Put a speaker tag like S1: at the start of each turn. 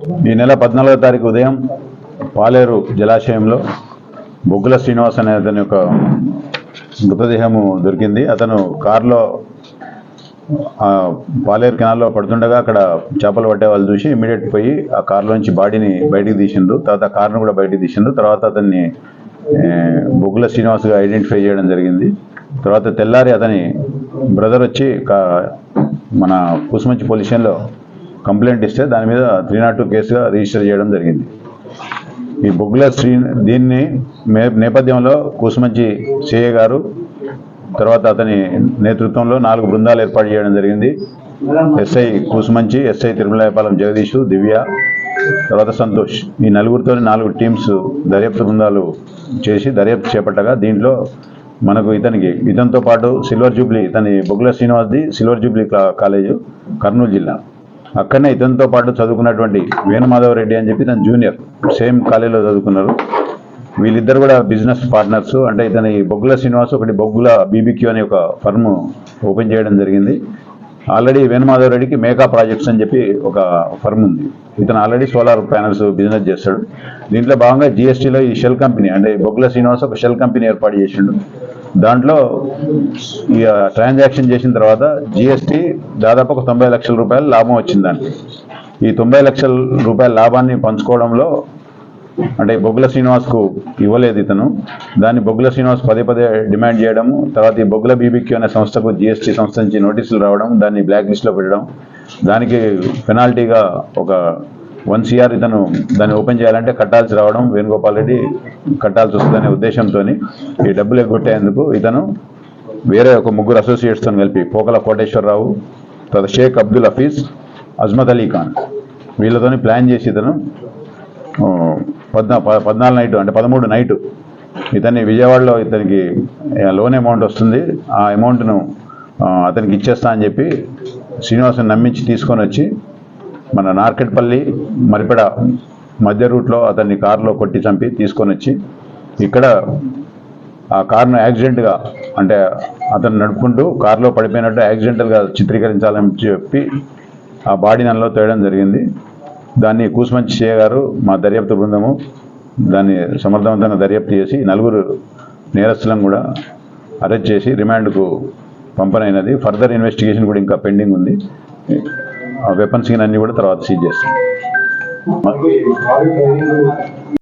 S1: ఈ నెల 14వ తారీఖు ఉదయం పాలేరు జలాశయంలో బొగ్గుల శ్రీనివాస్ అనే అతని యొక్క మృతదేహము దొరికింది. అతను కారులో పాలేరు కెనాల్లో పడుతుండగా అక్కడ చేపలు పట్టే వాళ్ళు చూసి ఇమీడియట్ పోయి ఆ కారులోంచి బాడీని బయటికి తీసిండు. తర్వాత కారును కూడా బయటికి తీసిండు. తర్వాత అతన్ని బొగ్గుల శ్రీనివాస్గా ఐడెంటిఫై చేయడం జరిగింది. తర్వాత తెల్లారి అతని బ్రదర్ వచ్చి మన కూసుమంచి పోలీస్ స్టేషన్లో కంప్లైంట్ ఇస్తే దాని మీద 302 కేసుగా రిజిస్టర్ చేయడం జరిగింది. ఈ బొగ్గుల దీన్ని నేపథ్యంలో కూసుమంచి సిఐ గారు తర్వాత అతని నేతృత్వంలో 4 బృందాలు ఏర్పాటు చేయడం జరిగింది. ఎస్ఐ కూసుమంచి, ఎస్ఐ తిరుమలాయపాలెం జగదీష్, దివ్య, తర్వాత సంతోష్, ఈ నలుగురితో 4 టీమ్స్ దర్యాప్తు బృందాలు చేసి దర్యాప్తు చేపట్టగా దీంట్లో మనకు ఇతనితో పాటు సిల్వర్ జూబ్లీ, బొగ్గుల శ్రీనివాస్ది సిల్వర్ జూబ్లీ కాలేజు కర్నూలు జిల్లా, అక్కడనే ఇతనితో పాటు చదువుకున్నటువంటి వేణుమాధవరెడ్డి అని చెప్పి తన జూనియర్ సేమ్ కాలేజీలో చదువుకున్నారు. వీళ్ళిద్దరు కూడా బిజినెస్ పార్ట్నర్స్. అంటే ఇతని బొగ్గుల శ్రీనివాస్ ఒకటి బొగ్గుల బీబీక్యూ అనే ఒక ఫర్మ్ ఓపెన్ చేయడం జరిగింది. ఆల్రెడీ వేణుమాధవరెడ్డికి మేకా ప్రాజెక్ట్స్ అని చెప్పి ఒక ఫర్మ్ ఉంది. ఇతను ఆల్రెడీ సోలార్ ప్యానల్స్ బిజినెస్ చేస్తాడు. దీంట్లో భాగంగా జిఎస్టీలో ఈ షెల్ కంపెనీ అంటే బొగ్గుల శ్రీనివాస్ ఒక షెల్ కంపెనీ ఏర్పాటు చేసిండు. దాంట్లో ఈ ట్రాన్సాక్షన్ చేసిన తర్వాత జిఎస్టీ దాదాపు ఒక 90 లక్షల రూపాయలు లాభం వచ్చింది. దానికి ఈ 90 లక్షల రూపాయల లాభాన్ని పంచుకోవడంలో అంటే బొగ్గుల శ్రీనివాస్కు ఇవ్వలేదు ఇతను. దాన్ని బొగ్గుల శ్రీనివాస్ పదే డిమాండ్ చేయడము, తర్వాత ఈ బొగ్గుల బీబీక్యూ అనే సంస్థకు జిఎస్టీ సంస్థ నుంచి నోటీసులు రావడం, దాన్ని బ్లాక్ లిస్ట్లో పెట్టడం, దానికి పెనాల్టీగా ఒక 1 CR ఇతను దాన్ని ఓపెన్ చేయాలంటే కట్టాల్సి రావడం, వేణుగోపాల్ రెడ్డి కట్టాల్సి వస్తుందనే ఉద్దేశంతో ఈ డబ్బులు ఎగ్గొట్టేందుకు ఇతను వేరే ఒక 3 అసోసియేట్స్తో కలిపి పోకల కోటేశ్వరరావు, తర్వాత షేక్ అబ్దుల్ హఫీజ్, అజ్మత్ అలీ ఖాన్ వీళ్ళతో ప్లాన్ చేసి ఇతను 14 నైటు అంటే 13 నైటు ఇతన్ని విజయవాడలో ఇతనికి లోన్ అమౌంట్ వస్తుంది, ఆ అమౌంట్ను అతనికి ఇచ్చేస్తా అని చెప్పి శ్రీనివాస్ని నమ్మించి తీసుకొని వచ్చి మన నార్కెట్పల్లి మరిపెడ మధ్య రూట్లో అతన్ని కారులో కొట్టి చంపి తీసుకొని వచ్చి ఇక్కడ ఆ కారును యాక్సిడెంట్గా అంటే అతను నడుపుకుంటూ కారులో పడిపోయినట్టు యాక్సిడెంటల్గా చిత్రీకరించాలని చెప్పి ఆ బాడీ నల్లో తేయడం జరిగింది. దాన్ని కూసుమంచి సిఐ గారు మా దర్యాప్తు బృందము దాన్ని సమర్థవంతంగా దర్యాప్తు చేసి 4 నేరస్తులను కూడా అరెస్ట్ చేసి రిమాండ్కు పంపనైనది. ఫర్దర్ ఇన్వెస్టిగేషన్ కూడా ఇంకా పెండింగ్ ఉంది. ఆ వెపన్స్ అన్నీ కూడా తర్వాత సీజ్ చేస్తాం.